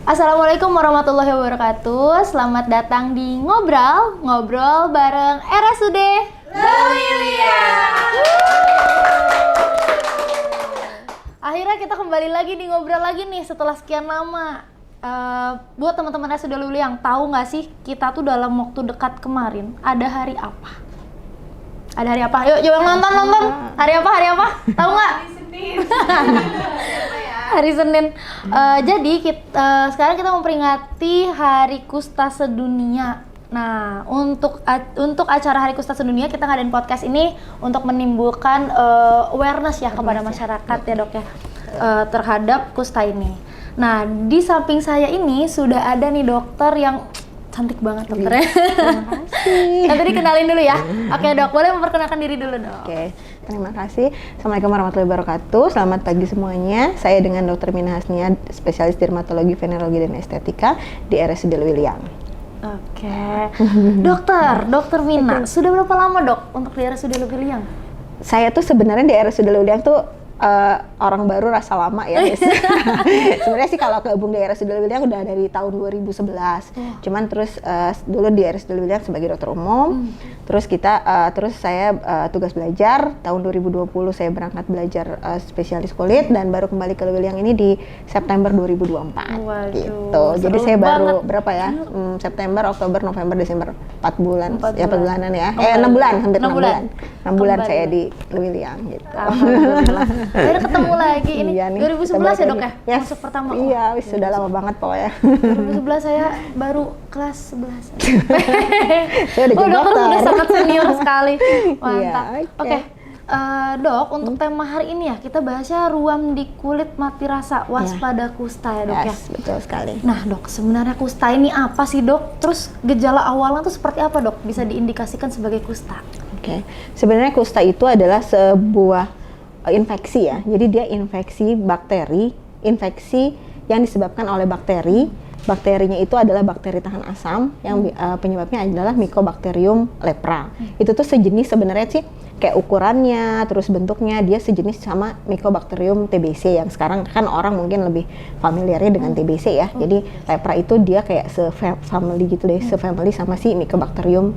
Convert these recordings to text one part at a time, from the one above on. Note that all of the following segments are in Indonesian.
Assalamualaikum warahmatullahi wabarakatuh. Selamat datang di Ngobrol bareng RSUD Lewiliang. Akhirnya kita kembali lagi nih, ngobrol lagi nih setelah sekian lama. Buat teman-teman RSUD Lewiliang, tahu nggak sih kita tuh dalam waktu dekat kemarin ada hari apa? Ada hari apa? Yuk, coba nonton. Hari apa? Tahu nggak? Hari Senin. Hari Senin. Jadi sekarang kita memperingati Hari Kusta Sedunia. Nah, untuk acara Hari Kusta Sedunia kita ngadain podcast ini untuk menimbulkan awareness ya kepada masyarakat ya dok ya terhadap kusta ini. Nah, di samping saya ini sudah ada nih dokter yang cantik banget dokternya. Terima kasih. Nanti dikenalin dulu ya. Oke dok, boleh memperkenalkan diri dulu dok. Oke, terima kasih. Assalamualaikum warahmatullahi wabarakatuh. Selamat pagi semuanya. Saya dengan Dr. Mina Hasnia, spesialis dermatologi, venerologi, dan estetika di RSUD Lewiliang. Oke. Dokter Mina, sudah berapa lama dok untuk di RSUD Lewiliang? Saya tuh sebenarnya di RSUD Lewiliang tuh orang baru rasa lama ya guys. Sebenarnya sih kalau gabung di RSUD Lewiliang udah dari tahun 2011. Cuman terus dulu di RSUD Lewiliang sebagai dokter umum. Terus saya tugas belajar tahun 2020 saya berangkat belajar spesialis kulit dan baru kembali ke Lewiliang ini di September 2024. Waduh, gitu. Jadi saya baru banget. berapa ya? September, Oktober, November, Desember 4 bulan. 4 bulanan ya. 6 bulan, hampir 6 bulan. 6 bulan Kembali. saya di Lewiliang gitu. Alhamdulillah. Akhirnya ketemu lagi ini. Iya nih, 2011 ya dok ya? Yes. Masuk pertama. Iya, wis sudah lama banget pokoknya. 2011 saya baru kelas 11. Saya udah jadi dokter dokter. sudah sangat senior sekali. Mantap. Iya, Oke. Dok, untuk tema hari ini ya kita bahasnya ruam di kulit mati rasa waspada kusta ya dok ya. Yes, betul sekali. Nah dok, sebenarnya kusta ini apa sih dok? Terus gejala awalnya tuh seperti apa dok? Bisa diindikasikan sebagai kusta? Oke. Sebenarnya kusta itu adalah sebuah infeksi ya. Jadi dia infeksi bakteri, infeksi yang disebabkan oleh bakteri. Bakterinya itu adalah bakteri tahan asam yang penyebabnya adalah Mycobacterium lepra. Itu tuh sejenis sebenarnya sih kayak ukurannya, terus bentuknya dia sejenis sama Mycobacterium TBC yang sekarang kan orang mungkin lebih familiarnya dengan TBC ya. Jadi lepra itu dia kayak se-family gitu deh, se-family sama si Mycobacterium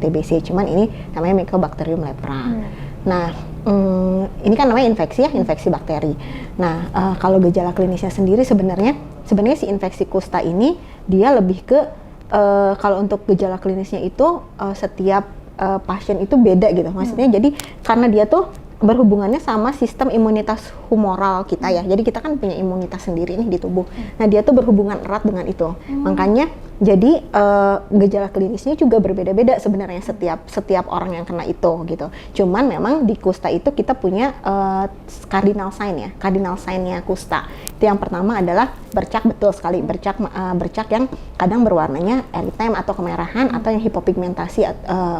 TBC. Cuman ini namanya Mycobacterium lepra. Nah, ini kan namanya infeksi ya, infeksi bakteri. Nah, kalau gejala klinisnya sendiri sebenarnya si infeksi kusta ini dia lebih ke kalau untuk gejala klinisnya itu setiap pasien itu beda gitu. Maksudnya jadi karena dia tuh berhubungannya sama sistem imunitas humoral kita ya. Jadi kita kan punya imunitas sendiri nih di tubuh. Nah, dia tuh berhubungan erat dengan itu. Makanya jadi gejala klinisnya juga berbeda-beda sebenarnya setiap orang yang kena itu gitu. Cuman memang di kusta itu kita punya cardinal sign ya. Cardinal sign-nya kusta. Itu yang pertama adalah bercak, betul sekali. Bercak yang kadang berwarnanya erytem atau kemerahan atau yang hipopigmentasi.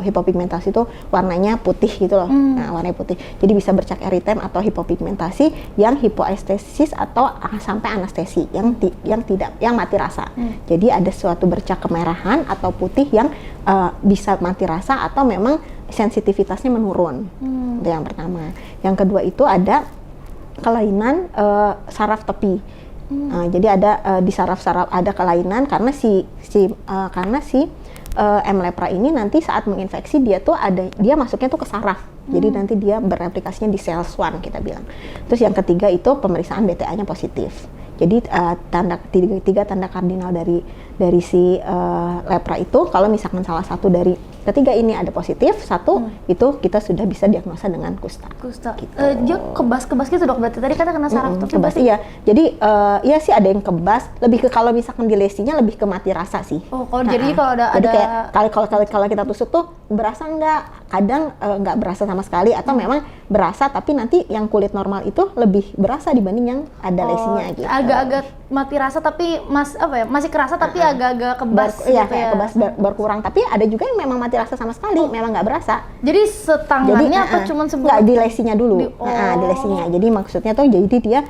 Hipopigmentasi itu warnanya putih gitu loh. Nah, warnanya putih. Jadi bisa bercak erytem atau hipopigmentasi yang hipoestesis atau sampai anestesi yang mati rasa. Jadi ada suatu bercak kemerahan atau putih yang bisa mati rasa atau memang sensitivitasnya menurun. Itu yang pertama. Yang kedua itu ada kelainan saraf tepi. Jadi ada di saraf-saraf ada kelainan karena M. lepra ini nanti saat menginfeksi dia masuknya tuh ke saraf. Jadi nanti dia bereplikasinya di sel swan kita bilang. Terus yang ketiga itu pemeriksaan BTA-nya positif. Jadi tiga tanda kardinal dari si lepra itu kalau misalkan salah satu dari ketiga ini ada positif, satu itu kita sudah bisa diagnosa dengan kusta. Gitu. Dia kebas-kebas gitu dok, berarti tadi kata kena saraf tuh kebas iya. Jadi iya sih ada yang kebas, lebih ke kalau misalkan di lesinya lebih ke mati rasa sih. Oh, jadi kalau ada kayak kalau kita tusuk tuh berasa nggak? Kadang nggak berasa sama sekali atau memang berasa tapi nanti yang kulit normal itu lebih berasa dibanding yang ada lesinya gitu. Agak-agak mati rasa tapi masih kerasa tapi agak-agak kebas iya, gitu kayak ya. kebas berkurang, tapi ada juga yang memang mati rasa sama sekali, memang nggak berasa. Jadi setangannya apa cuman sebelah? Nggak, di lesinya dulu. Di lesinya. Jadi maksudnya tuh jadi dia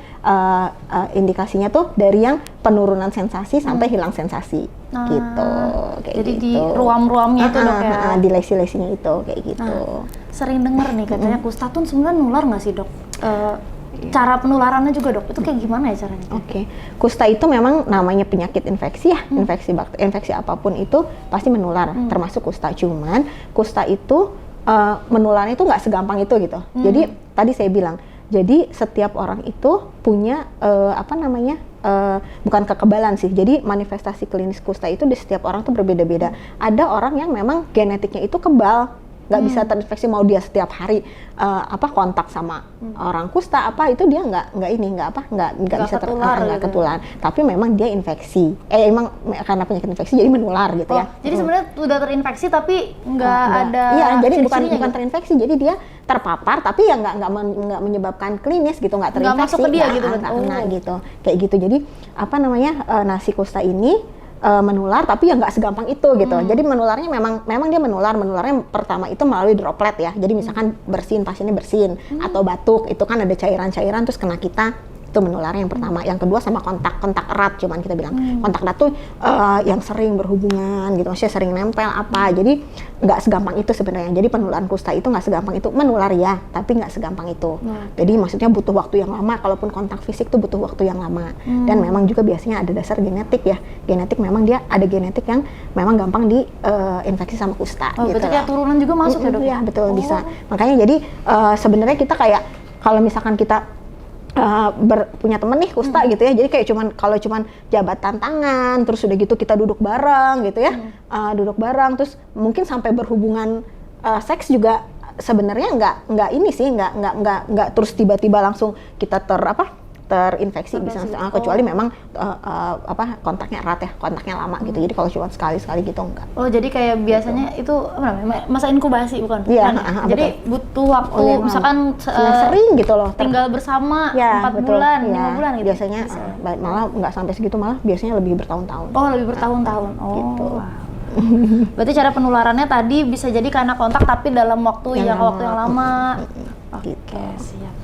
indikasinya tuh dari yang penurunan sensasi sampai hilang sensasi. Gitu. Kayak jadi gitu. di ruam-ruamnya itu dok ya. Di lesi-lesinya itu kayak gitu. Sering denger nih katanya kusta tuh sebenarnya nular nggak sih dok? cara penularannya juga dok, itu kayak gimana ya caranya? Oke. Kusta itu memang namanya penyakit infeksi ya, infeksi apapun itu pasti menular, termasuk kusta. Cuman kusta itu menularnya itu nggak segampang itu gitu. Jadi tadi saya bilang, jadi setiap orang itu punya bukan kekebalan sih. Jadi manifestasi klinis kusta itu di setiap orang tuh berbeda-beda. Ada orang yang memang genetiknya itu kebal, nggak bisa terinfeksi, mau dia setiap hari kontak sama orang kusta itu dia nggak bisa ketular. Tapi memang dia infeksi. Emang karena penyakit infeksi jadi menular gitu ya. Jadi sebenarnya udah terinfeksi tapi nggak ada. Iya, jadi bukan gitu? terinfeksi. Jadi dia terpapar tapi ya nggak menyebabkan klinis gitu, nggak terinfeksi. Nggak masuk ke dia gitu, nggak kena gitu. Kayak gitu. Jadi si kusta ini menular tapi ya nggak segampang itu gitu. Jadi menularnya memang dia menularnya pertama itu melalui droplet ya. Jadi misalkan pasiennya bersin atau batuk, itu kan ada cairan-cairan terus kena kita, itu menularnya yang pertama. Yang kedua sama kontak erat, cuman kita bilang kontak erat tuh yang sering berhubungan gitu, maksudnya sering nempel jadi nggak segampang itu sebenarnya. Jadi penularan kusta itu nggak segampang itu, menular ya tapi nggak segampang itu. Jadi maksudnya butuh waktu yang lama, kalaupun kontak fisik tuh butuh waktu yang lama. Dan memang juga biasanya ada dasar genetik ya, genetik memang dia ada genetik yang memang gampang diinfeksi sama kusta gitu. Berarti kayak turunan juga masuk ya dok? Iya betul, bisa. Makanya jadi sebenarnya kita kayak kalau misalkan kita punya temen nih kusta gitu ya, jadi kayak kalau cuman jabatan tangan, terus udah gitu kita duduk bareng gitu ya, duduk bareng terus mungkin sampai berhubungan seks juga sebenarnya nggak terus tiba-tiba langsung kita terinfeksi bisa, kecuali memang kontaknya erat ya, kontaknya lama gitu. Jadi kalau cuma sekali gitu enggak. Jadi kayak biasanya itu masa inkubasi bukan? Iya. Jadi butuh waktu misalkan sering gitu loh. Tinggal bersama 4 bulan, 5 bulan gitu. Biasanya malah nggak sampai segitu, malah biasanya lebih bertahun-tahun. Lebih bertahun-tahun. Gitu. Wow. Berarti cara penularannya tadi bisa jadi karena kontak tapi dalam waktu yang lama. Oke, siap.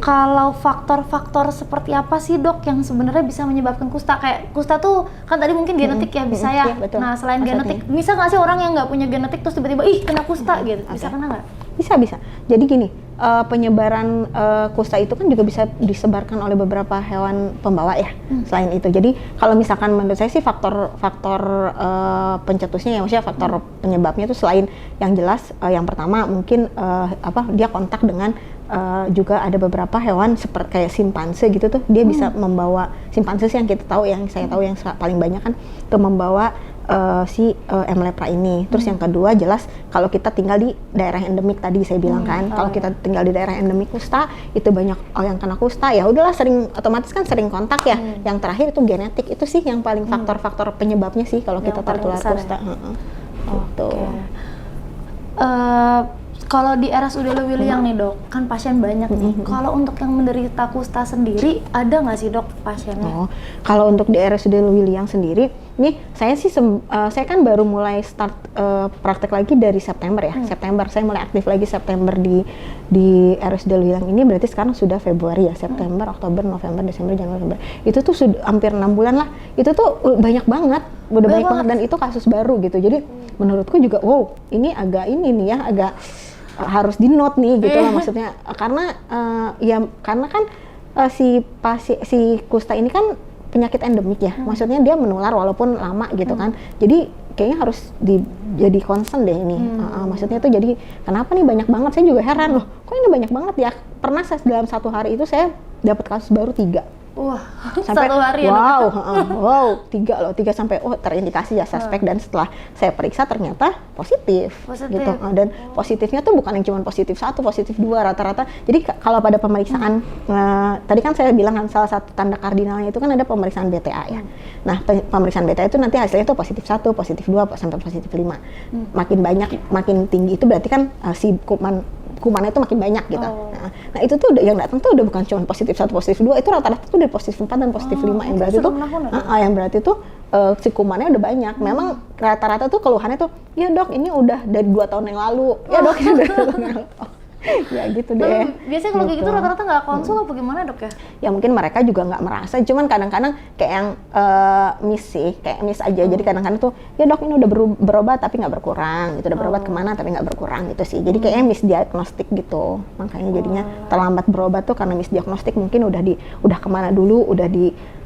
Kalau faktor-faktor seperti apa sih dok yang sebenarnya bisa menyebabkan kusta? Kayak kusta tuh kan tadi mungkin genetik ya bisa ya. Betul. Nah selain genetik, bisa nggak sih orang yang nggak punya genetik terus tiba-tiba kena kusta gitu? Bisa kena nggak? Bisa. Jadi gini, penyebaran kusta itu kan juga bisa disebarkan oleh beberapa hewan pembawa ya. Selain itu, jadi kalau misalkan menurut saya sih faktor pencetusnya ya, maksudnya faktor penyebabnya itu selain yang jelas, yang pertama mungkin dia kontak dengan juga ada beberapa hewan seperti kayak simpanse gitu tuh, dia bisa membawa, simpanse sih yang saya tahu yang paling banyak kan tuh membawa si M. lepra ini. Terus yang kedua jelas kalau kita tinggal di daerah endemik tadi saya bilang kan, kalau kita tinggal di daerah endemik kusta itu banyak yang kena kusta, ya udahlah otomatis kan sering kontak ya. Yang terakhir itu genetik, itu sih yang paling faktor-faktor penyebabnya sih kalau kita tertular kusta. Gitu. Kalau di RSUD Lewiliang nih dok, kan pasien banyak nih. Kalau untuk yang menderita kusta sendiri, ada nggak sih dok pasiennya? Kalau untuk di RSUD Lewiliang sendiri, nih saya kan baru mulai start praktek lagi dari September ya. September saya mulai aktif lagi September di RSUD Lewiliang ini, berarti sekarang sudah Februari ya, September, Oktober, November, Desember, Januari, Februari. Itu tuh sudah hampir 6 bulan lah. Itu tuh banyak banget, udah banyak banget dan itu kasus baru gitu. Jadi menurutku juga ini agak harus di note nih gitu lah, maksudnya karena karena kan si kusta ini kan penyakit endemik ya, maksudnya dia menular walaupun lama gitu kan, jadi kayaknya harus jadi concern deh ini. Maksudnya tuh jadi kenapa nih banyak banget, saya juga heran loh, kok ini banyak banget ya. Pernah dalam satu hari itu saya dapat kasus baru 3. Wah, sampai satu hari wow, 3 sampai terindikasi ya suspek, dan setelah saya periksa ternyata positif. Gitu. Dan positifnya tuh bukan yang cuma positif 1, positif 2 rata-rata. Jadi kalau pada pemeriksaan tadi kan saya bilang kan salah satu tanda kardinalnya itu kan ada pemeriksaan BTA ya. Nah, pemeriksaan BTA itu nanti hasilnya tuh positif 1, positif 2 sampai positif 5. Makin banyak, makin tinggi itu berarti kan si kumannya itu makin banyak gitu. Nah itu tuh yang datang tuh udah bukan cuma positif 1, positif 2, itu rata-rata tuh dari positif 4 dan positif 5, yang berarti tuh si kumannya udah banyak. Memang rata-rata tuh keluhannya tuh, ya dok ini udah dari 2 tahun yang lalu, ya dok ini dari 2 tahun yang lalu. Ya gitu deh. Tapi biasanya kalau kayak gitu Gitu. rata-rata nggak konsul apa gimana dok ya? Ya mungkin mereka juga nggak merasa, cuman kadang-kadang kayak yang miss sih, kayak miss aja. Jadi kadang-kadang tuh, ya dok ini udah berobat tapi nggak berkurang, gitu. Udah berobat kemana tapi nggak berkurang gitu sih. Jadi kayaknya misdiagnostik gitu. Makanya jadinya terlambat berobat tuh karena misdiagnostik, mungkin udah kemana dulu,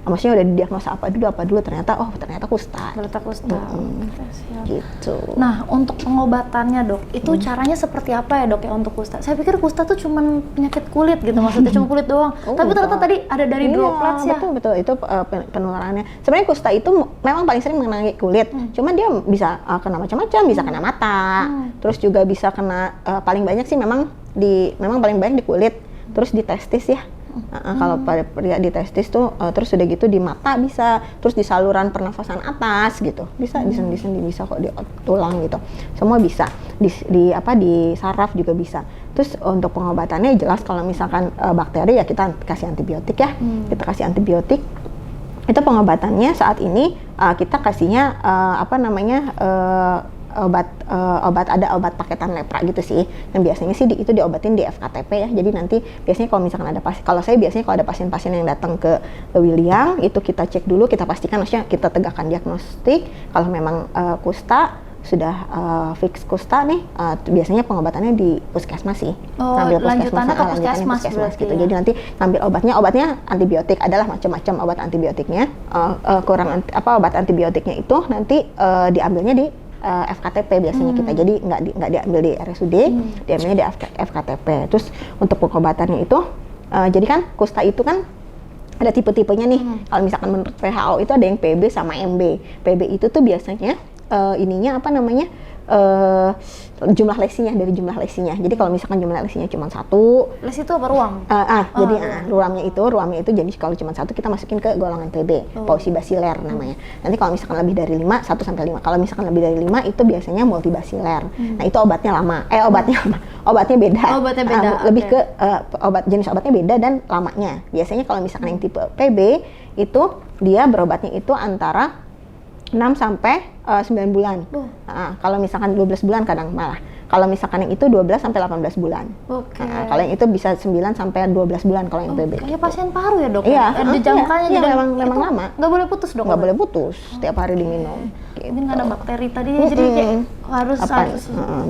maksudnya udah didiagnosa apa dulu, ternyata kusta. Berita kusta. Oke, siap. Gitu. Nah, untuk pengobatannya dok, itu caranya seperti apa ya dok ya untuk kusta? Saya pikir kusta tuh cuman penyakit kulit gitu, maksudnya cuma kulit doang. Tapi ternyata tadi ada dari droplets ya? Betul, itu penularannya. Sebenarnya kusta itu memang paling sering mengenai kulit, cuman dia bisa kena macam-macam, bisa kena mata, terus juga bisa kena, paling banyak sih memang paling banyak di kulit, terus di testis ya. Kalau pada pria di testis tuh, terus udah gitu di mata bisa, terus di saluran pernafasan atas gitu, bisa di sendi-sendi, bisa kok di tulang gitu, semua bisa, di saraf juga bisa. Terus untuk pengobatannya jelas kalau misalkan bakteri ya kita kasih antibiotik ya, kita kasih antibiotik. Itu pengobatannya saat ini kita kasihnya ada obat paketan lepra gitu sih, yang biasanya sih itu diobatin di FKTP ya. Jadi nanti biasanya kalau misalkan kalau saya biasanya kalau ada pasien-pasien yang datang ke William, itu kita cek dulu, kita pastikan, maksudnya kita tegakkan diagnostik kalau memang kusta sudah fix kusta nih, biasanya pengobatannya di puskesmas sih. Lanjutannya ke puskesmas gitu. ya? Jadi nanti ngambil obatnya antibiotik, adalah macam-macam obat antibiotiknya. Obat antibiotiknya itu nanti diambilnya di FKTP biasanya kita, jadi nggak diambil di RSUD, diambilnya di FKTP. Terus untuk pengobatannya itu, jadi kan kusta itu kan ada tipe-tipenya nih. Kalau misalkan menurut WHO itu ada yang PB sama MB. PB itu tuh biasanya jumlah lesinya, dari jumlah lesinya. Jadi kalau misalkan jumlah lesinya cuma 1, lesi itu apa, ruam? Jadi ruamnya itu jadi kalau cuma 1 kita masukin ke golongan PB, paucibaciller namanya. Nanti kalau misalkan lebih dari 5, 1 sampai 5. Kalau misalkan lebih dari 5 itu biasanya multibaciller. Nah, itu obatnya beda. Obatnya beda. Lebih ke jenis obatnya beda dan lamanya. Biasanya kalau misalkan yang tipe PB itu dia berobatnya itu antara 6 sampai 9 bulan. Kalau misalkan 12 bulan kadang malah. Kalau misalkan yang itu 12 sampai 18 bulan. Kalau yang itu bisa 9 sampai 12 bulan kalau yang PB. Kayak pasien paru ya dok? Iya. Ada jangkanya iya, juga. memang lama. Nggak boleh putus dok? Nggak boleh putus, setiap hari diminum. Ini nggak ada bakteri tadi, jadi kayak harus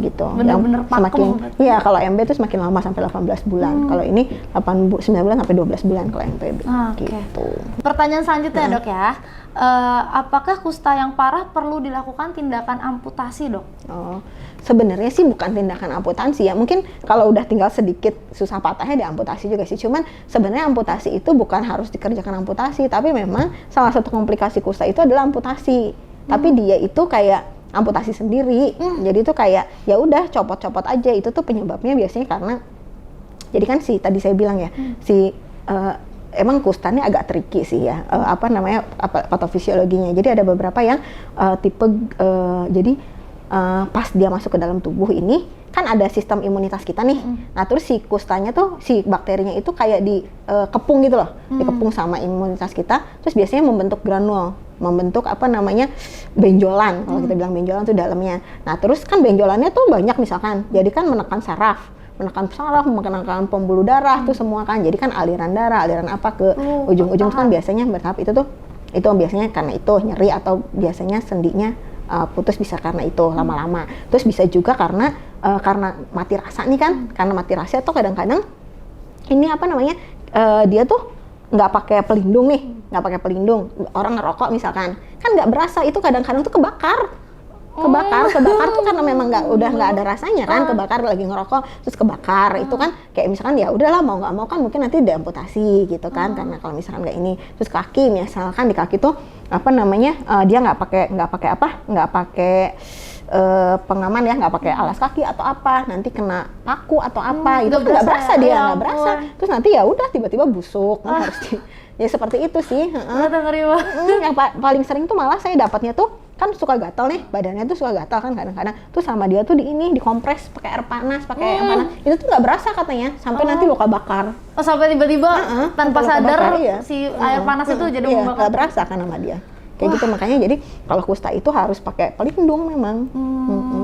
gitu. Bener-bener pakem. Iya, kalau MB itu semakin lama sampai 18 bulan. Kalau ini 9 bulan sampai 12 bulan kalau yang PB. Gitu. Pertanyaan selanjutnya dok ya. Apakah kusta yang parah perlu dilakukan tindakan amputasi dok? Sebenarnya sih bukan tindakan amputasi ya. Mungkin kalau udah tinggal sedikit susah patahnya diamputasi juga sih. Cuman sebenarnya amputasi itu bukan harus dikerjakan amputasi, tapi memang salah satu komplikasi kusta itu adalah amputasi. Tapi dia itu kayak amputasi sendiri. Jadi itu kayak ya udah copot-copot aja. Itu tuh penyebabnya biasanya karena, jadi kan tadi saya bilang ya, emang kusta ini agak tricky sih ya, patofisiologinya. Jadi ada beberapa yang tipe, pas dia masuk ke dalam tubuh ini, kan ada sistem imunitas kita nih. Nah terus si kustanya tuh, si bakterinya itu kayak dikepung gitu loh, dikepung sama imunitas kita. Terus biasanya membentuk granul, membentuk benjolan. Kalau kita bilang benjolan tuh dalamnya. Nah terus kan benjolannya tuh banyak misalkan, jadi kan menekan saraf, menekan pembuluh darah tuh semua kan. Jadi kan aliran darah, aliran apa ke ujung-ujung kan biasanya bertahap itu biasanya karena itu nyeri, atau biasanya sendinya putus bisa karena itu lama-lama. Terus bisa juga karena mati rasa nih kan, karena mati rasa tuh kadang-kadang ini dia tuh nggak pakai pelindung nih, orang ngerokok misalkan, kan nggak berasa, itu kadang-kadang tuh kebakar tuh karena memang udah nggak ada rasanya kan, kebakar lagi ngerokok terus kebakar. Itu kan kayak misalkan ya udahlah mau nggak mau kan mungkin nanti diamputasi gitu kan, karena kalau misalkan nggak ini. Terus kaki misalkan, di kaki tuh dia nggak pakai pengaman ya, nggak pakai alas kaki atau apa, nanti kena paku atau apa, itu nggak berasa dia, nggak berasa. Terus nanti ya udah tiba-tiba busuk, harus ya seperti itu sih. Yang paling sering tuh malah saya dapatnya tuh kan suka gatal nih, badannya tuh suka gatal kan kadang-kadang. Tuh sama dia tuh dikompres pakai air panas, itu tuh nggak berasa katanya, sampai nanti luka bakar. Sampai tiba-tiba tanpa sadar bakar, iya. si air panas itu jadi membakar. Nggak berasa kan sama dia. kayak gitu. Makanya jadi kalau kusta itu harus pakai pelindung memang.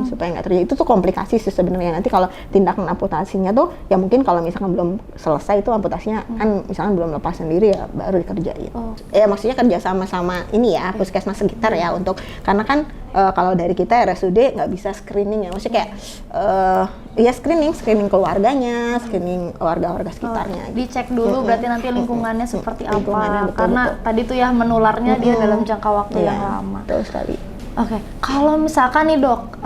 Supaya nggak terjadi. Itu tuh komplikasi sih sebenarnya. Nanti kalau tindakan amputasinya tuh ya mungkin kalau misalkan belum selesai itu amputasinya kan misalkan belum lepas sendiri ya baru dikerjain. Ya maksudnya kerja sama ini ya puskesmas sekitar ya untuk karena kan kalau dari kita RSUD nggak bisa screening ya, maksudnya kayak ya screening keluarganya, screening warga-warga sekitarnya. Dicek dulu berarti nanti lingkungannya seperti apa, Lingkungannya, betul, karena tadi tuh ya menularnya dia dalam jangka waktu yang Iya, lama. betul sekali. Oke, kalau misalkan nih dok,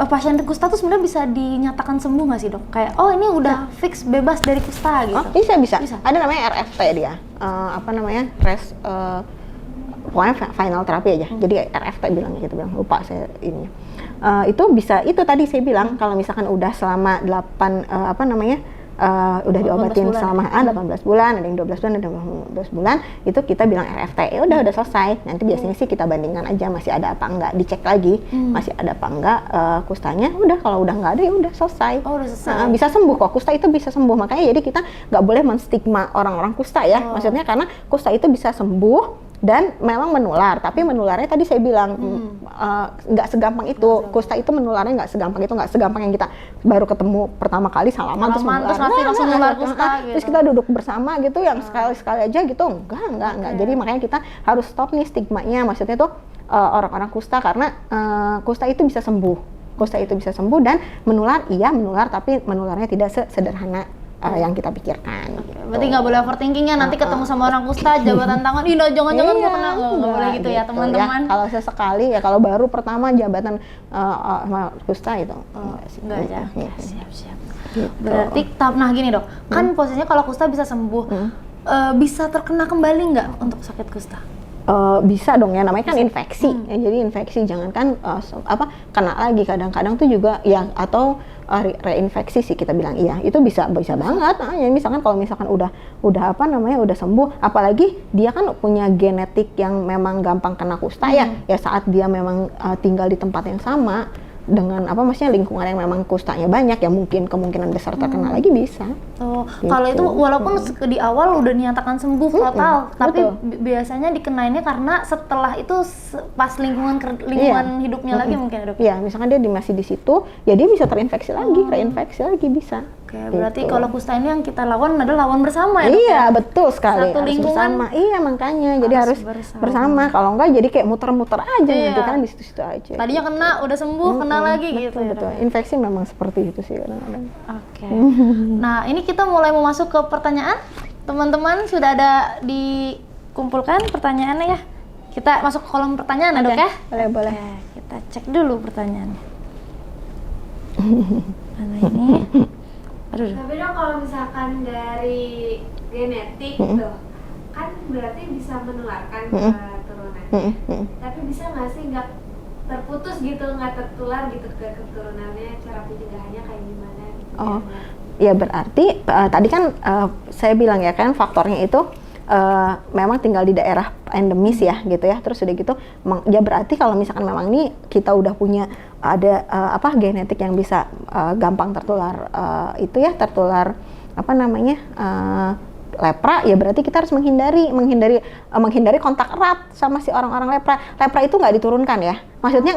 pasien kusta tuh sebenarnya bisa dinyatakan sembuh nggak sih dok? Kayak oh ini udah fix bebas dari kusta gitu? Oh, bisa. Ada namanya RFT dia, apa namanya pokoknya final terapi aja. Jadi RFT bilangnya gitu, lupa saya ini. Itu bisa, itu tadi saya bilang kalau misalkan udah selama 8 udah diobatin selama 18 bulan, ada yang 12 bulan, ada yang 12 bulan, itu kita bilang RFT. Ya udah selesai. Nanti biasanya sih kita bandingkan aja masih ada apa enggak, dicek lagi masih ada apa enggak kustanya. Udah kalau udah nggak ada ya udah selesai. Oh, udah selesai. Bisa sembuh kok, kusta itu bisa sembuh. Makanya jadi kita nggak boleh menstigma orang-orang kusta ya. Maksudnya karena kusta itu bisa sembuh dan memang menular, tapi menularnya tadi saya bilang nggak segampang itu. Kusta itu menularnya nggak segampang yang kita baru ketemu pertama kali salaman terus langsung menular kusta gitu. Terus kita duduk bersama gitu yang sekali-sekali aja gitu, enggak. Jadi makanya kita harus stop nih stigmanya, maksudnya tuh orang-orang kusta karena kusta itu bisa sembuh. Kusta itu bisa sembuh dan menular, tapi menularnya tidak sederhana yang kita pikirkan. Gitu. Berarti nggak boleh overthinkingnya, nanti ketemu sama orang kusta, jabatan tangan, jangan-jangan gue kena, nggak boleh gitu ya teman-teman. Ya, kalau sesekali ya, kalau baru pertama jabatan sama kusta itu. Enggak ya, siap. Gitu. Berarti, nah gini dok, kan posisinya kalau kusta bisa sembuh, bisa terkena kembali nggak untuk sakit kusta? Bisa dong ya, namanya kan infeksi. Ya, jadi infeksi jangankan kena lagi, kadang-kadang tuh juga ya atau reinfeksi sih kita bilang iya, itu bisa banget. Ya misalkan kalau misalkan udah udah sembuh, apalagi dia kan punya genetik yang memang gampang kena kusta ya saat dia memang tinggal di tempat yang sama dengan maksudnya lingkungan yang memang kustanya banyak ya mungkin kemungkinan besar terkena lagi bisa. Gitu. Kalau itu walaupun di awal udah dinyatakan sembuh total, tapi biasanya dikenainnya karena setelah itu pas lingkungan hidupnya lagi mungkin dok. Iya, misalkan dia masih di situ, ya dia bisa terinfeksi lagi, reinfeksi lagi bisa. Oke, berarti kalau kusta ini yang kita lawan adalah lawan bersama ya dok? Iya, betul sekali. Satu lingkungan bersama. Iya, makanya jadi harus bersama. Kalau enggak jadi kayak muter-muter aja nanti kan di situ-situ aja. Tadinya kena, udah sembuh, kena lagi gitu. Betul. Infeksi memang seperti itu sih kadang-kadang. Oke. Nah, ini kita mulai mau masuk ke pertanyaan. Teman-teman sudah ada dikumpulkan pertanyaannya ya. Kita masuk ke kolom pertanyaan ya dok ya? Boleh. Kita cek dulu pertanyaannya. Mana ini? Aduh. Tapi dong kalau misalkan dari genetik tuh, kan berarti bisa menularkan ke turunan. Tapi bisa nggak sih nggak terputus gitu, nggak tertular gitu ke keturunannya, cara pencegahannya kayak gimana? Ya berarti tadi kan saya bilang ya kan faktornya itu memang tinggal di daerah endemis ya gitu ya. Terus udah gitu ya berarti kalau misalkan memang nih kita udah punya ada genetik yang bisa gampang tertular tertular lepra, ya berarti kita harus menghindari kontak erat sama si orang-orang lepra. Lepra itu nggak diturunkan ya. Maksudnya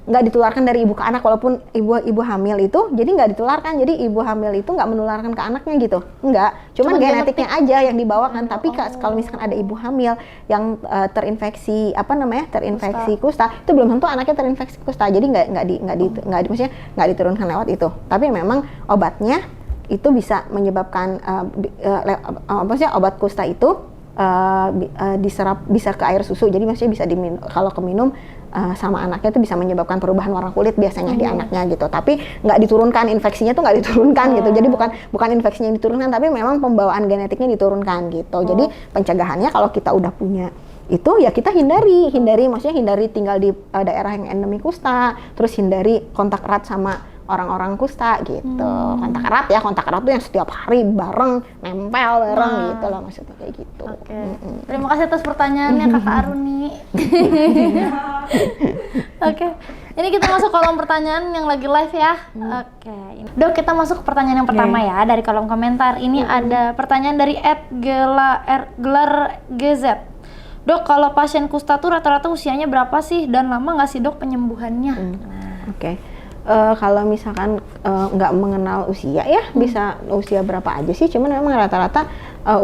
nggak ditularkan dari ibu ke anak, walaupun ibu hamil itu jadi nggak ditularkan, jadi ibu hamil itu nggak menularkan ke anaknya gitu, cuman genetiknya aja yang dibawakan. Tapi kalau misalkan ada ibu hamil yang terinfeksi kusta, itu belum tentu anaknya terinfeksi kusta, jadi nggak diturunkan lewat itu. Tapi memang obatnya itu bisa menyebabkan obat kusta itu diserap bisa ke air susu, jadi maksudnya bisa diminum, kalau keminum sama anaknya itu bisa menyebabkan perubahan warna kulit biasanya di anaknya gitu. Tapi nggak diturunkan, infeksinya tuh nggak diturunkan gitu. Jadi bukan infeksinya yang diturunkan, tapi memang pembawaan genetiknya diturunkan gitu. Jadi pencegahannya kalau kita udah punya itu ya kita hindari maksudnya hindari tinggal di daerah yang endemi kusta, terus hindari kontak erat sama orang-orang kusta gitu. Kontak erat ya, kontak erat tuh yang setiap hari bareng, nempel bareng gitu loh maksudnya kayak gitu. Oke. Terima kasih atas pertanyaannya Kakak Aruni. Oke. Ini kita masuk kolom pertanyaan yang lagi live ya. Oke. Dok, kita masuk ke pertanyaan yang pertama ya dari kolom komentar. Ini ada pertanyaan dari @gelar_gz. Dok, kalau pasien kusta tuh rata-rata usianya berapa sih dan lama nggak sih dok penyembuhannya? Oke. Kalau misalkan nggak mengenal usia ya, bisa usia berapa aja sih, cuman memang rata-rata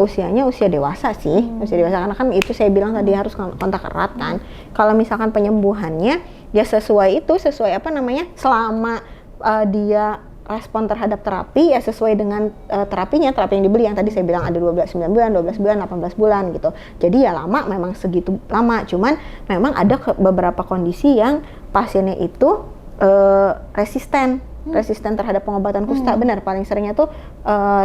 usianya usia dewasa sih, usia dewasa, karena kan itu saya bilang tadi harus kontak erat kan. Kalau misalkan penyembuhannya ya sesuai apa namanya, selama dia respon terhadap terapi ya sesuai dengan terapi yang dibeli, yang tadi saya bilang ada 9 bulan, 12 bulan, 18 bulan gitu. Jadi ya lama, memang segitu lama, cuman memang ada beberapa kondisi yang pasiennya itu resisten terhadap pengobatan kusta. Benar, paling seringnya tuh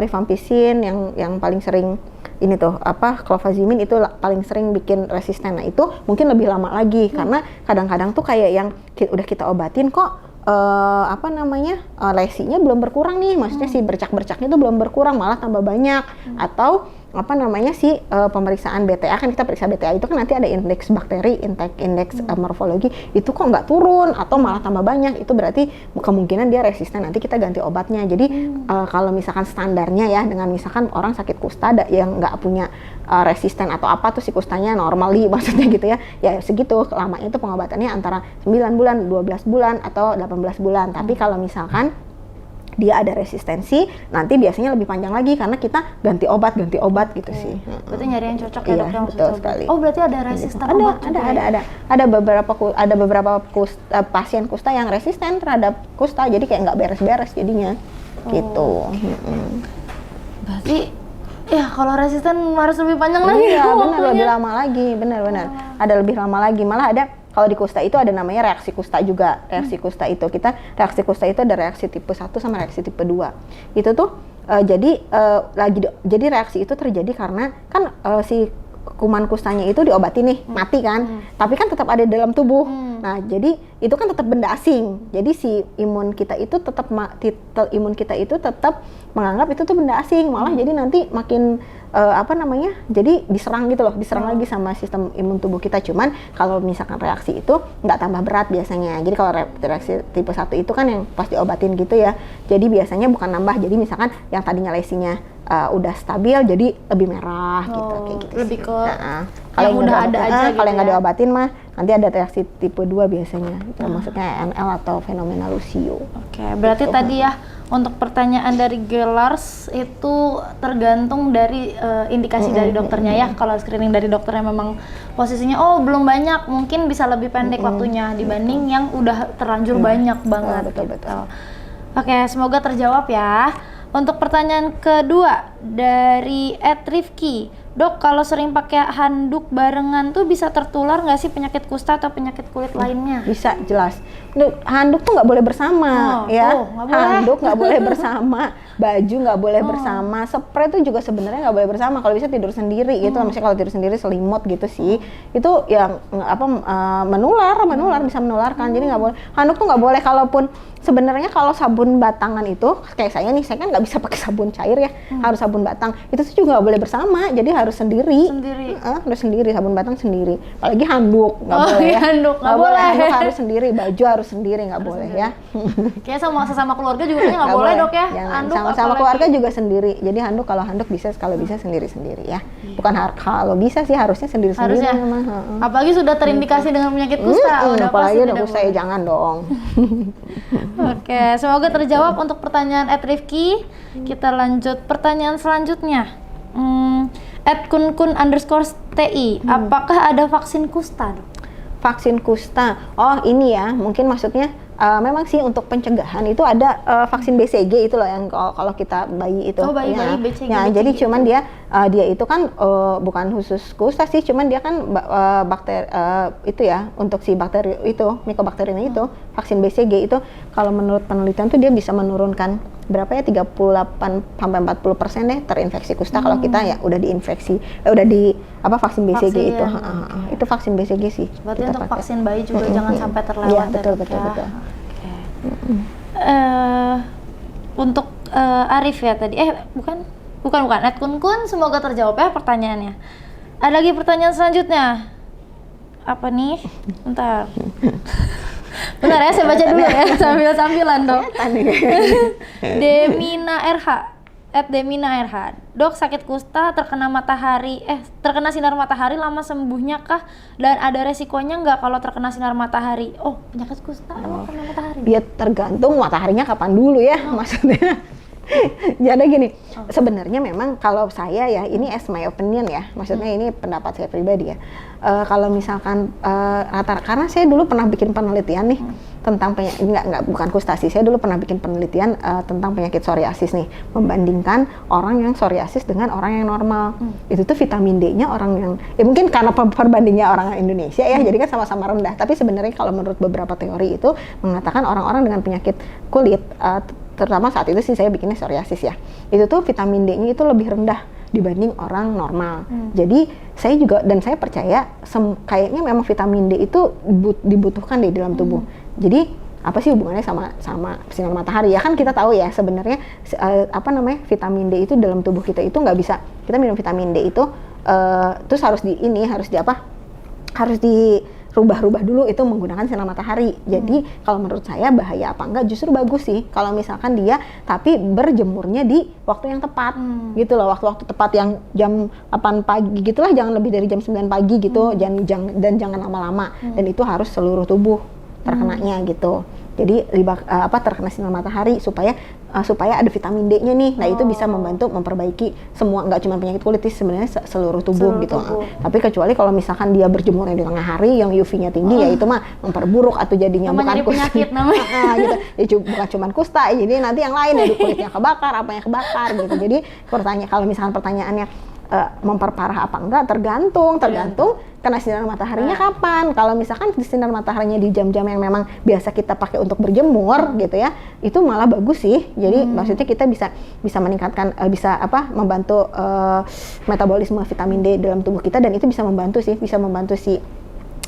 rifampicin yang paling sering ini tuh clofazimin itu paling sering bikin resisten. Nah itu mungkin lebih lama lagi karena kadang-kadang tuh kayak yang udah kita obatin kok lesinya belum berkurang nih, maksudnya si bercak-bercaknya tuh belum berkurang, malah tambah banyak. Atau pemeriksaan BTA, kan kita periksa BTA itu kan nanti ada indeks bakteri, indeks morfologi, itu kok nggak turun atau malah tambah banyak, itu berarti kemungkinan dia resisten, nanti kita ganti obatnya. Jadi kalau misalkan standarnya ya, dengan misalkan orang sakit kusta yang nggak punya resisten atau apa tuh si kustanya normally maksudnya gitu ya segitu lamanya itu pengobatannya antara 9 bulan, 12 bulan atau 18 bulan. Tapi kalau misalkan dia ada resistensi, nanti biasanya lebih panjang lagi karena kita ganti obat gitu sih. Berarti nyari yang cocok ya dok, yang betul sekali. Oh berarti ada resisten obat juga ya? Ada beberapa pasien kusta yang resisten terhadap kusta, jadi kayak nggak beres-beres jadinya gitu. Berarti ya kalau resisten harus lebih panjang lagi. Iya benar, lebih lama lagi, benar. Ada lebih lama lagi, malah ada. Kalau di kusta itu ada namanya reaksi kusta juga. Reaksi kusta itu reaksi kusta itu ada reaksi tipe 1 sama reaksi tipe 2. Itu tuh jadi reaksi itu terjadi karena kan si kuman kustanya itu diobati nih, mati kan. Tapi kan tetap ada di dalam tubuh. Nah, jadi itu kan tetap benda asing. Jadi si imun kita itu tetap menganggap itu tuh benda asing. Malah jadi nanti makin jadi diserang gitu loh, diserang lagi sama sistem imun tubuh kita. Cuman kalau misalkan reaksi itu nggak tambah berat biasanya. Jadi kalau reaksi tipe 1 itu kan yang pas diobatin gitu ya, jadi biasanya bukan nambah, jadi misalkan yang tadinya lesinya udah stabil jadi lebih merah gitu, kayak gitu lebih sih. ke Kalau yang udah ada aja gitu, kalau yang nggak ya. diobatin mah nanti ada reaksi tipe 2 biasanya, itu maksudnya NL atau fenomena Lucio. Oke, berarti tadi ya untuk pertanyaan dari Gelars itu tergantung dari indikasi dari dokternya ya. Kalau screening dari dokternya memang posisinya belum banyak, mungkin bisa lebih pendek waktunya dibanding yang udah terlanjur banyak banget. Betul. Oke, semoga terjawab ya. Untuk pertanyaan kedua dari @Rifki, dok kalau sering pakai handuk barengan tuh bisa tertular nggak sih penyakit kusta atau penyakit kulit lainnya? Bisa, jelas. Handuk tuh nggak boleh bersama, ya. Handuk nggak boleh bersama, baju nggak boleh bersama, spray tuh juga sebenarnya nggak boleh bersama. Kalau bisa tidur sendiri gitu, misalnya kalau tidur sendiri selimut gitu sih, itu yang menular bisa menularkan. Jadi nggak boleh. Handuk tuh nggak boleh. Kalaupun sebenarnya kalau sabun batangan itu kayak saya nih, saya kan nggak bisa pakai sabun cair ya, harus sabun batang. Itu tuh juga nggak boleh bersama, jadi harus sendiri. Harus sendiri, sabun batang sendiri. Apalagi handuk nggak boleh ya. Handuk nggak boleh. Handuk harus sendiri, baju harus sendiri, nggak boleh ya. Kayak sesama keluarga juga nggak boleh dok ya. Handuk sama keluarga juga sendiri. Jadi kalau handuk bisa, kalau bisa sendiri-sendiri ya. Bukan kalau bisa sih harusnya sendiri-sendiri. Apalagi sudah terindikasi dengan penyakit kusta. Apalagi udah kusta ya jangan dong. Oke, semoga terjawab untuk pertanyaan @Rifki. Kita lanjut pertanyaan selanjutnya. @kunkun_ti, apakah ada vaksin kusta, dok? Vaksin kusta, ini ya, mungkin maksudnya memang sih untuk pencegahan itu ada vaksin BCG itu loh, yang kalau kita bayi itu. Bayi BCG. Ya, jadi cuman dia itu kan bukan khusus kusta sih, cuman dia kan bakteri itu ya, untuk si bakteri itu, Mycobacterium itu, vaksin BCG itu kalau menurut penelitian tuh dia bisa menurunkan berapa ya, 38-40% deh terinfeksi kusta kalau kita ya udah diinfeksi, vaksin BCG itu. Itu vaksin BCG sih. Berarti untuk vaksin bayi juga jangan sampai terlewat. Iya, betul. Okay. Untuk Arif ya tadi. Bukan. Ed Kun, semoga terjawab ya pertanyaannya. Ada lagi pertanyaan selanjutnya. Apa nih? Bentar. Bentar ya, saya baca dulu ya sambil-sambilan dok. Demina RH. Dok, sakit kusta terkena sinar matahari lama sembuhnya kah? Dan ada resikonya nggak kalau terkena sinar matahari? Oh, penyakit kusta emang kena matahari? Ya tergantung mataharinya kapan dulu ya, maksudnya. Jadi gini, sebenarnya memang kalau saya ya, ini as my opinion ya, maksudnya ini pendapat saya pribadi ya. Kalau misalkan karena saya dulu pernah bikin penelitian nih tentang bukan kusta sih, saya dulu pernah bikin penelitian tentang penyakit psoriasis nih, membandingkan orang yang psoriasis dengan orang yang normal. Itu tuh vitamin D-nya orang yang, mungkin karena perbandingnya orang Indonesia ya, jadi kan sama-sama rendah. Tapi sebenarnya kalau menurut beberapa teori itu mengatakan orang-orang dengan penyakit kulit, terutama saat itu sih saya bikinnya psoriasis ya, itu tuh vitamin D-nya itu lebih rendah dibanding orang normal. Jadi saya juga, dan saya percaya kayaknya memang vitamin D itu dibutuhkan di dalam tubuh. Jadi apa sih hubungannya sama sinar matahari ya, kan kita tahu ya sebenarnya vitamin D itu dalam tubuh kita itu nggak bisa kita minum vitamin D itu terus harus dirubah dulu itu menggunakan sinar matahari. Jadi kalau menurut saya bahaya apa enggak, justru bagus sih kalau misalkan dia tapi berjemurnya di waktu yang tepat gitu loh, waktu-waktu tepat yang jam 8 pagi gitulah, jangan lebih dari jam 9 pagi gitu, jangan lama-lama, dan itu harus seluruh tubuh terkenanya gitu. Jadi terkena sinar matahari supaya ada vitamin D-nya nih. Nah, itu bisa membantu memperbaiki semua, nggak cuma penyakit kulit, sebenarnya seluruh tubuh gitu. Tapi kecuali kalau misalkan dia berjemurnya di tengah hari yang UV-nya tinggi, ya itu mah memperburuk atau jadinya bukan penyakit namanya. Gitu. Ya bukan cuma kusta, jadi nanti yang lain ya, kulitnya kebakar, apanya kebakar gitu. Jadi kalau misalkan pertanyaannya memperparah apa enggak, tergantung kena sinar mataharinya kapan. Kalau misalkan sinar mataharinya di jam-jam yang memang biasa kita pakai untuk berjemur gitu ya, itu malah bagus sih. Jadi maksudnya kita bisa meningkatkan membantu metabolisme vitamin D dalam tubuh kita, dan itu bisa membantu si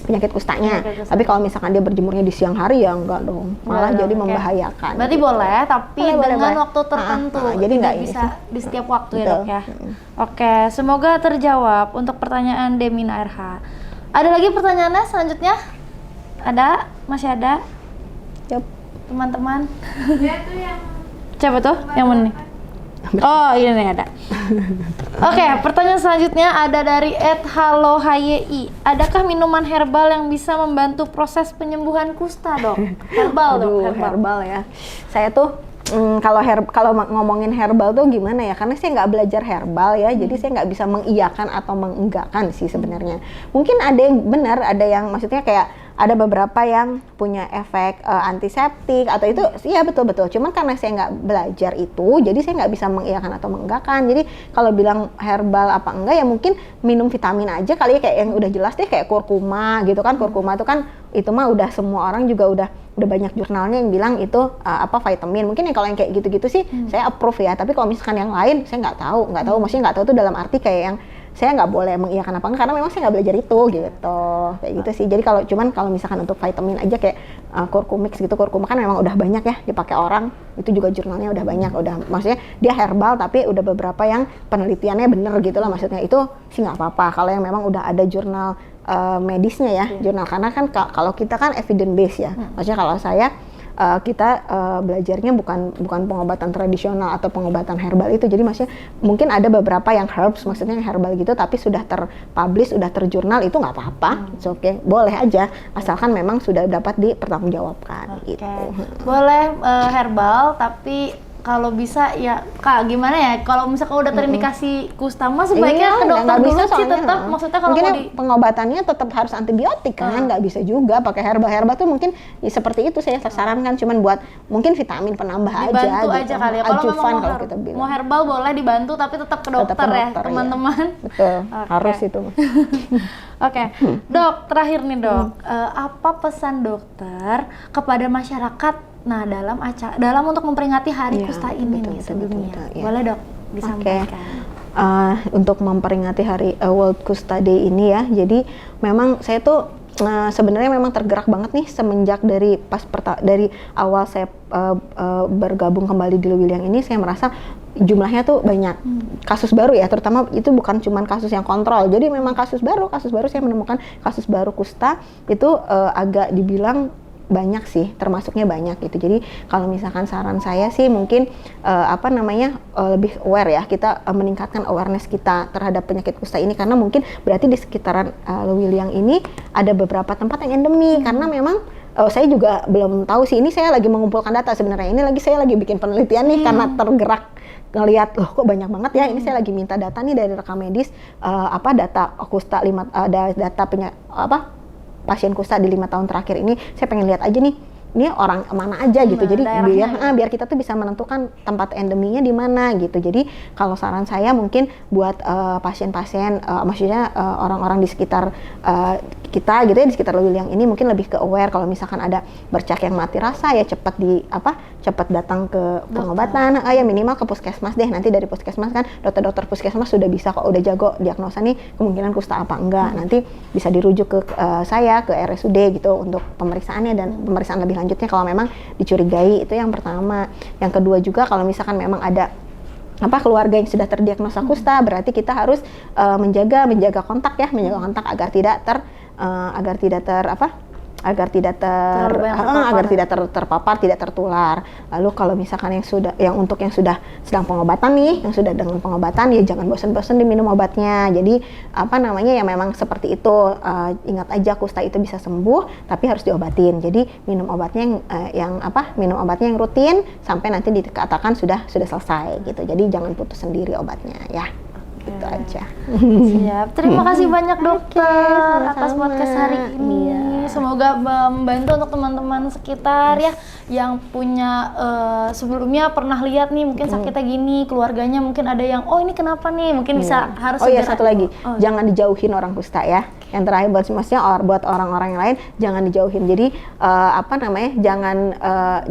penyakit kustanya. Tapi kalau misalkan dia berjemurnya di siang hari ya enggak dong, malah jadi membahayakan. Berarti gitu. Boleh, tapi dengan waktu tertentu. Jadi nggak bisa di setiap waktu ya dok ya. Oke, semoga terjawab untuk pertanyaan Demina RH. Ada lagi pertanyaannya selanjutnya? Ada? Masih ada? Yep. Teman-teman. Dia tuh yang Coba tuh, yang mana nih? Oh, ini nih ada. Oke, pertanyaan selanjutnya ada dari @halohyei. Adakah minuman herbal yang bisa membantu proses penyembuhan kusta, dok? Herbal ya. Saya tuh kalau ngomongin herbal tuh gimana ya? Karena saya nggak belajar herbal ya, jadi saya nggak bisa mengiyakan atau mengenggakkan sih sebenarnya. Mungkin ada yang benar, ada yang maksudnya kayak ada beberapa yang punya efek antiseptik atau itu, iya betul. Cuman karena saya nggak belajar itu, jadi saya nggak bisa mengiyakan atau mengenggakkan. Jadi kalau bilang herbal apa enggak ya mungkin minum vitamin aja kali ya, kayak yang udah jelas deh kayak kurkuma gitu kan. Kurkuma itu kan itu mah udah semua orang juga udah banyak jurnalnya yang bilang itu vitamin. Mungkin yang kalau yang kayak gitu-gitu sih saya approve ya. Tapi kalau misalkan yang lain saya nggak tahu. Maksudnya nggak tahu tuh dalam arti kayak yang saya nggak boleh mengiyakan apa enggak karena memang saya nggak belajar itu gitu, kayak gitu sih. Jadi kalau misalkan untuk vitamin aja kayak kurkumix gitu, kurkuma kan memang udah banyak ya dipakai orang, itu juga jurnalnya udah banyak, maksudnya dia herbal tapi udah beberapa yang penelitiannya bener gitu lah, maksudnya itu sih nggak apa-apa kalau yang memang udah ada jurnal medisnya ya, jurnal, karena kan kalau kita kan evidence based ya, maksudnya kalau saya kita belajarnya bukan pengobatan tradisional atau pengobatan herbal itu. Jadi maksudnya mungkin ada beberapa yang herbs, maksudnya yang herbal gitu, tapi sudah terpublish, sudah terjurnal, itu nggak apa-apa, oke, boleh aja, asalkan memang sudah dapat dipertanggungjawabkan gitu. Boleh herbal, tapi kalau bisa ya Kak, gimana ya, kalau misalkan udah terindikasi kusta mah sebaiknya ke dokter dulu sih tetap, maksudnya kalau mungkin mau pengobatannya tetap harus antibiotik kan, nggak bisa juga pakai herbal tuh mungkin ya, seperti itu saya sarankan, cuman buat mungkin vitamin penambah dibantu aja gitu. aja kali ya, kalau memang kalau kita bilang mau herbal boleh dibantu tapi tetap ke dokter ya teman-teman. Ya. Betul, harus itu. Oke, dok, terakhir nih dok, apa pesan dokter kepada masyarakat dalam untuk memperingati Hari Kusta ini nih sedunia? Ya. Boleh dok disampaikan. Untuk memperingati Hari World Kusta Day ini ya, jadi memang saya tuh sebenarnya memang tergerak banget nih semenjak dari dari awal saya bergabung kembali di Lewiliang ini. Saya merasa jumlahnya tuh banyak kasus baru ya, terutama itu bukan cuma kasus yang kontrol, jadi memang kasus baru saya menemukan kasus baru kusta itu agak dibilang banyak sih, termasuknya banyak gitu. Jadi kalau misalkan saran saya sih mungkin lebih aware ya, kita meningkatkan awareness kita terhadap penyakit kusta ini, karena mungkin berarti di sekitaran Lewiliang ini ada beberapa tempat yang endemi, karena memang saya juga belum tahu sih, ini saya lagi mengumpulkan data sebenarnya, saya lagi bikin penelitian nih karena tergerak ngelihat loh kok banyak banget ya. Ini saya lagi minta data nih dari rekam medis, data kusta data pasien kusta di 5 tahun terakhir ini. Saya pengen lihat aja nih, ini orang mana aja gitu. Jadi biar kita tuh bisa menentukan tempat endeminya di mana gitu. Jadi kalau saran saya mungkin buat pasien-pasien, maksudnya orang-orang di sekitar kita gitu ya, di sekitar Lewiliang ini mungkin lebih ke aware kalau misalkan ada bercak yang mati rasa ya cepat datang ke pengobatan. Ya minimal ke puskesmas deh. Nanti dari puskesmas kan dokter-dokter puskesmas sudah bisa kok, udah jago diagnosa nih kemungkinan kusta apa enggak. Nanti bisa dirujuk ke saya ke RSUD gitu untuk pemeriksaannya dan pemeriksaan lebih lanjutnya kalau memang dicurigai. Itu yang pertama. Yang kedua juga kalau misalkan memang ada keluarga yang sudah terdiagnosa kusta, berarti kita harus menjaga kontak agar tidak terpapar, tidak tertular. Lalu kalau misalkan yang sudah sedang pengobatan nih, yang sudah dengan pengobatan ya jangan bosan-bosan diminum obatnya. Jadi ya memang seperti itu. Ingat aja kusta itu bisa sembuh tapi harus diobatin. Jadi minum obatnya yang rutin sampai nanti dikatakan sudah selesai gitu. Jadi jangan putus sendiri obatnya ya. Gitu aja. Siap. Terima kasih banyak dokter atas podcast hari ini. Semoga membantu untuk teman-teman sekitar ya yang punya sebelumnya pernah lihat nih mungkin sakitnya gini, keluarganya mungkin ada yang ini kenapa nih, mungkin bisa harus satu lagi, jangan dijauhin orang kusta ya. Yang terakhir buat orang-orang yang lain jangan dijauhin. Jadi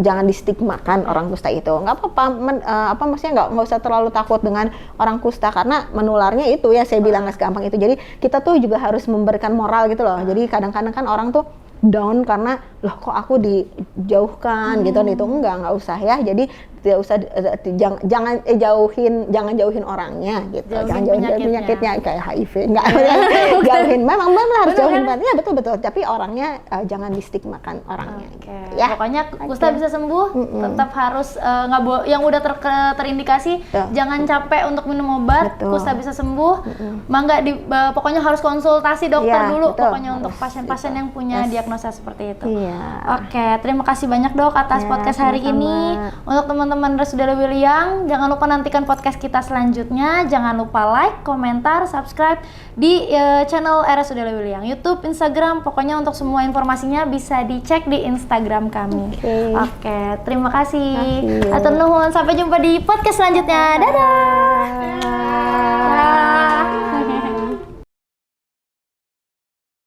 jangan distigmakan orang kusta itu. Nggak apa-apa, maksudnya nggak usah terlalu takut dengan orang kusta karena menularnya itu ya, saya bilang nggak segampang itu. Jadi kita tuh juga harus memberikan moral gitu loh. Jadi kadang-kadang kan orang tuh down karena loh kok aku dijauhkan gitu, itu nggak usah ya. Jadi tidak usah jangan jauhin orangnya gitu, jangan jauhin penyakitnya kayak HIV, nggak jauhin, memang harus jauhin banget ya, betul tapi orangnya jangan distigmakan orangnya gitu, ya. Pokoknya kusta bisa sembuh, tetap harus yang udah terindikasi jangan capek untuk minum obat. Kusta bisa sembuh, mangga pokoknya harus konsultasi dokter dulu, pokoknya untuk pasien-pasien yang punya diagnosa seperti itu. Oke, terima kasih banyak dok atas podcast hari ini. Untuk teman-teman RSUD Lewiliang, jangan lupa nantikan podcast kita selanjutnya. Jangan lupa like, komentar, subscribe di channel RSUD Lewiliang, YouTube, Instagram. Pokoknya untuk semua informasinya bisa dicek di Instagram kami. Oke, terima kasih. Atur nuhun, sampai jumpa di podcast selanjutnya. Dadah.